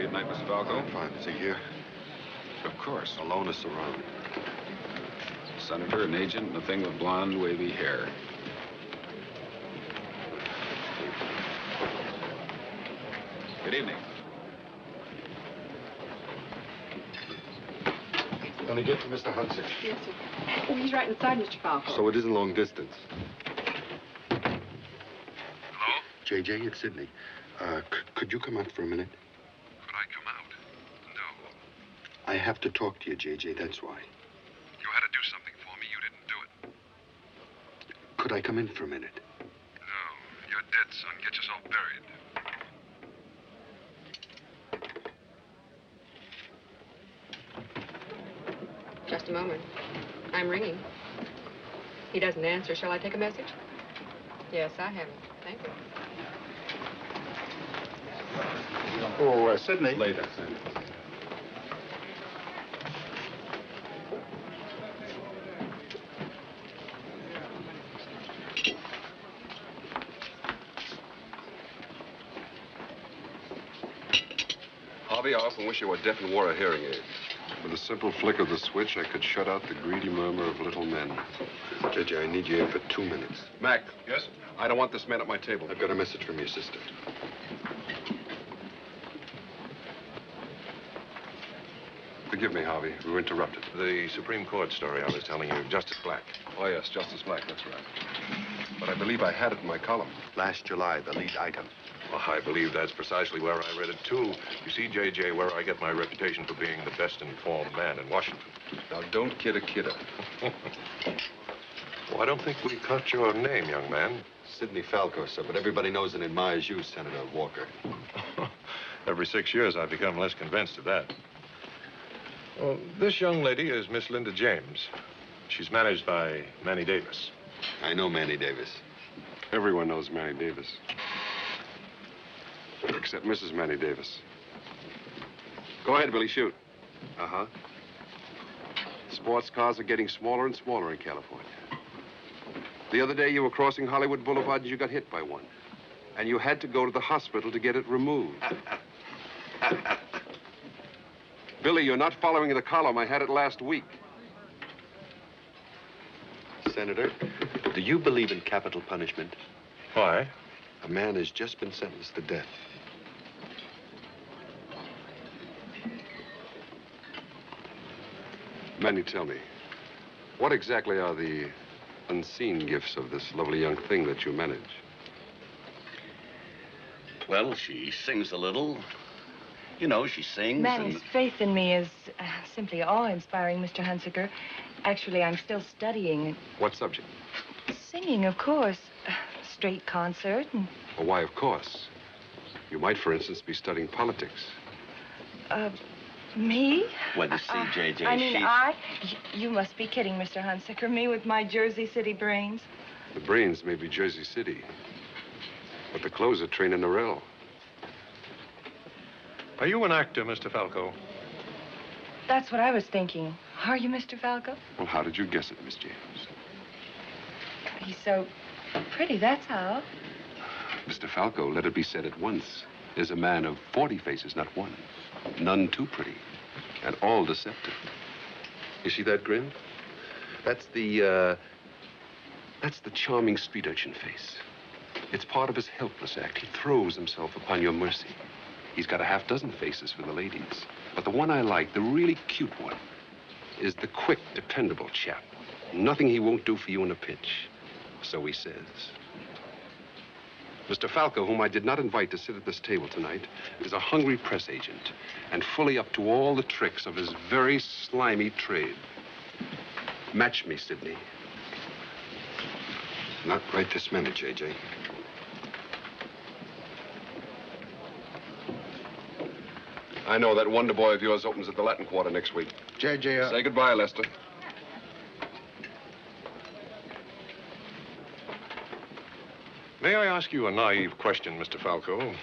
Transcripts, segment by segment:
Good night, Mr. Falco. I'm fine. Is he here? Of course. Alone or surrounded? Senator, an agent, and a thing with blonde, wavy hair. Good evening. Can I get to Mr. Hunsick? Yes, sir. Oh, he's right inside, Mr. Falco. So it isn't long distance. Hello? JJ, it's Sidney. Could you come out for a minute? Could I come out? No. I have to talk to you, JJ, that's why. You had to do something for me. You didn't do it. Could I come in for a minute? No. You're dead, son. Get yourself buried. Just a moment. I'm ringing. He doesn't answer. Shall I take a message? Yes, I have it. Thank you. Oh, Sidney. Later, Senator. Harvey, I often wish I were deaf and wore a hearing aid. With a simple flick of the switch, I could shut out the greedy murmur of little men. JJ, I need you in for 2 minutes. Mac. Yes? I don't want this man at my table. I've got a message from your sister. Forgive me, Harvey. We were interrupted. The Supreme Court story I was telling you, Justice Black. Oh, yes, Justice Black, that's right. But I believe I had it in my column. Last July, the lead item. Well, I believe that's precisely where I read it, too. You see, J.J., where I get my reputation for being the best-informed man in Washington. Now, don't kid a kidder. Well, I don't think we caught your name, young man. Sidney Falco, sir, but everybody knows and admires you, Senator Walker. Every 6 years, I've become less convinced of that. Well, this young lady is Miss Linda James. She's managed by Manny Davis. I know Manny Davis. Everyone knows Manny Davis. Except Mrs. Manny Davis. Go ahead, Billy, shoot. Uh-huh. Sports cars are getting smaller and smaller in California. The other day, you were crossing Hollywood Boulevard and you got hit by one. And you had to go to the hospital to get it removed. Billy, you're not following the column. I had it last week. Senator, do you believe in capital punishment? Why? A man has just been sentenced to death. Manny, tell me, what exactly are the unseen gifts of this lovely young thing that you manage? Well, she sings a little. You know, she sings Manny's faith in me is simply awe-inspiring, Mr. Hunsicker. Actually, I'm still studying. What subject? Singing, of course. Straight concert and... Well, why, of course. You might, for instance, be studying politics. Me? Well, you see, J.J., I mean, art? You must be kidding, Mr. Hunsicker. Me with my Jersey City brains. The brains may be Jersey City, but the clothes are trained in Norell. Are you an actor, Mr. Falco? That's what I was thinking. Are you, Mr. Falco? Well, how did you guess it, Miss James? He's so pretty, that's how. Mr. Falco, let it be said at once, is a man of 40 faces, not one. None too pretty, and all deceptive. You see that grin? That's the charming street urchin face. It's part of his helpless act. He throws himself upon your mercy. He's got a half-dozen faces for the ladies. But the one I like, the really cute one, is the quick, dependable chap. Nothing he won't do for you in a pinch. So he says. Mr. Falco, whom I did not invite to sit at this table tonight, is a hungry press agent and fully up to all the tricks of his very slimy trade. Match me, Sidney. Not right this minute, J.J. I know that wonder boy of yours opens at the Latin Quarter next week. J.J., Say goodbye, Lester. May I ask you a naive question, Mr. Falco?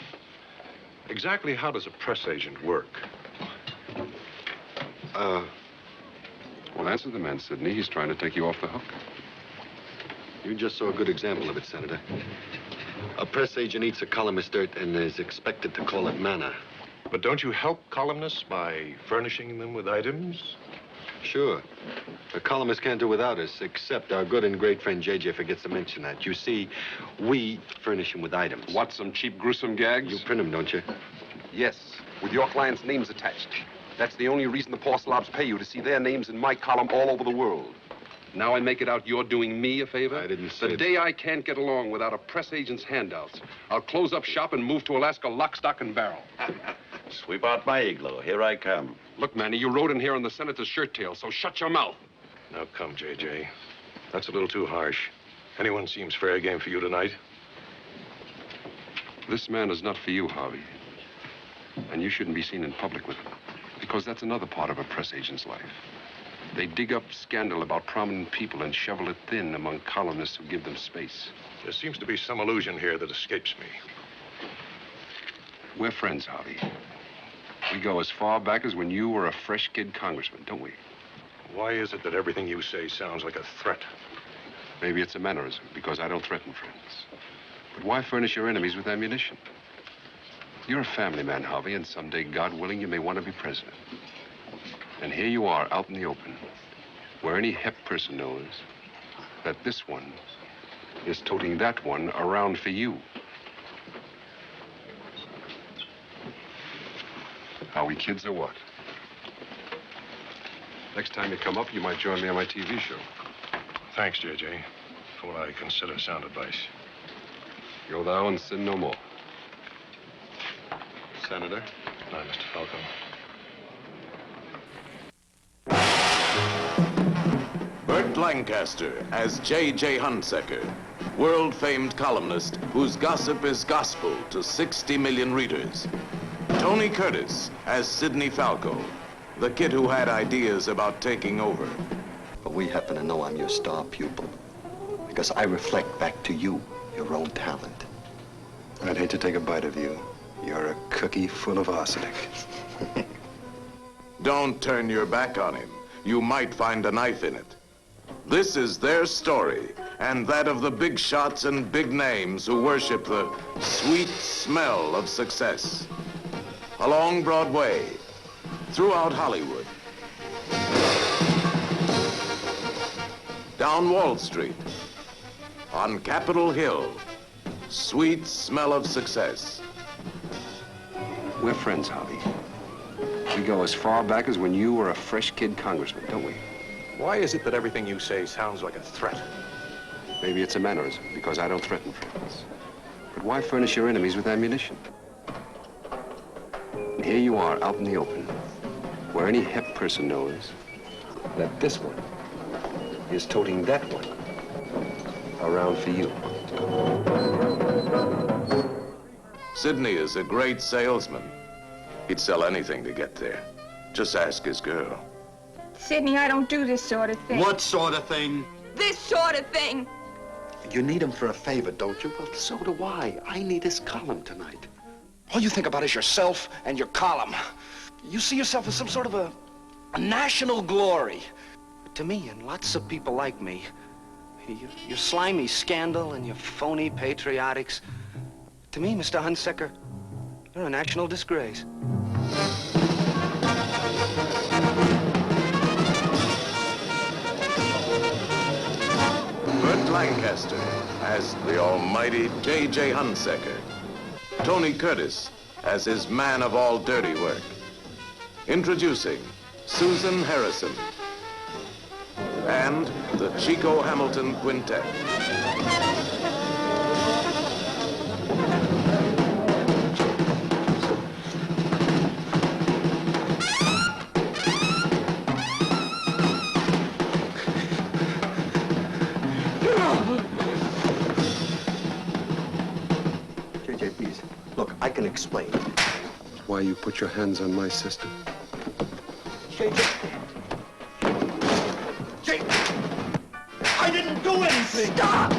Exactly how does a press agent work? Well, answer the man, Sidney. He's trying to take you off the hook. You just saw a good example of it, Senator. A press agent eats a columnist dirt and is expected to call it manna. But don't you help columnists by furnishing them with items? Sure. The columnists can't do without us, except our good and great friend J.J. forgets to mention that. You see, we furnish him with items. What, some cheap, gruesome gags? You print them, don't you? Yes, with your clients' names attached. That's the only reason the poor slobs pay you, to see their names in my column all over the world. Now I make it out you're doing me a favor? I didn't say The day I can't get along without a press agent's handouts, I'll close up shop and move to Alaska lock, stock, and barrel. Sweep out my igloo. Here I come. Look, Manny, you rode in here on the senator's shirt tail, so shut your mouth. Now, come, J.J. That's a little too harsh. Anyone seems fair game for you tonight. This man is not for you, Harvey. And you shouldn't be seen in public with him, because that's another part of a press agent's life. They dig up scandal about prominent people and shovel it thin among columnists who give them space. There seems to be some illusion here that escapes me. We're friends, Harvey. We go as far back as when you were a fresh kid congressman, don't we? Why is it that everything you say sounds like a threat? Maybe it's a mannerism, because I don't threaten friends. But why furnish your enemies with ammunition? You're a family man, Harvey, and someday, God willing, you may want to be president. And here you are, out in the open, where any hep person knows that this one is toting that one around for you. Are we kids or what? Next time you come up, you might join me on my TV show. Thanks, J.J., for what I consider sound advice. Go thou and sin no more. Senator. Good night, Mr. Falco. Burt Lancaster as J.J. Hunsaker, world-famed columnist whose gossip is gospel to 60 million readers. Tony Curtis as Sidney Falco, the kid who had ideas about taking over. But we happen to know I'm your star pupil, because I reflect back to you your own talent. I'd hate to take a bite of you. You're a cookie full of arsenic. Don't turn your back on him. You might find a knife in it. This is their story, and that of the big shots and big names who worship the sweet smell of success. Along Broadway, throughout Hollywood, down Wall Street, on Capitol Hill, sweet smell of success. We're friends, Harvey. We go as far back as when you were a fresh kid congressman, don't we? Why is it that everything you say sounds like a threat? Maybe it's a mannerism, because I don't threaten friends. But why furnish your enemies with ammunition? And here you are, out in the open, where any hep person knows that this one is toting that one around for you. Sidney is a great salesman. He'd sell anything to get there. Just ask his girl. Sidney, I don't do this sort of thing. What sort of thing? This sort of thing. You need him for a favor, don't you? Well, so do I. I need his column tonight. All you think about is yourself and your column. You see yourself as some sort of a national glory. But to me, and lots of people like me, your slimy scandal and your phony patriotics, to me, Mr. Hunsaker, you're a national disgrace. Burt Lancaster as the almighty J.J. Hunsaker. Tony Curtis as his man of all dirty work. Introducing Susan Harrison and the Chico Hamilton Quintet. J.J., please. Look, I can explain. Why you put your hands on my sister? J.J. I didn't do anything! Stop!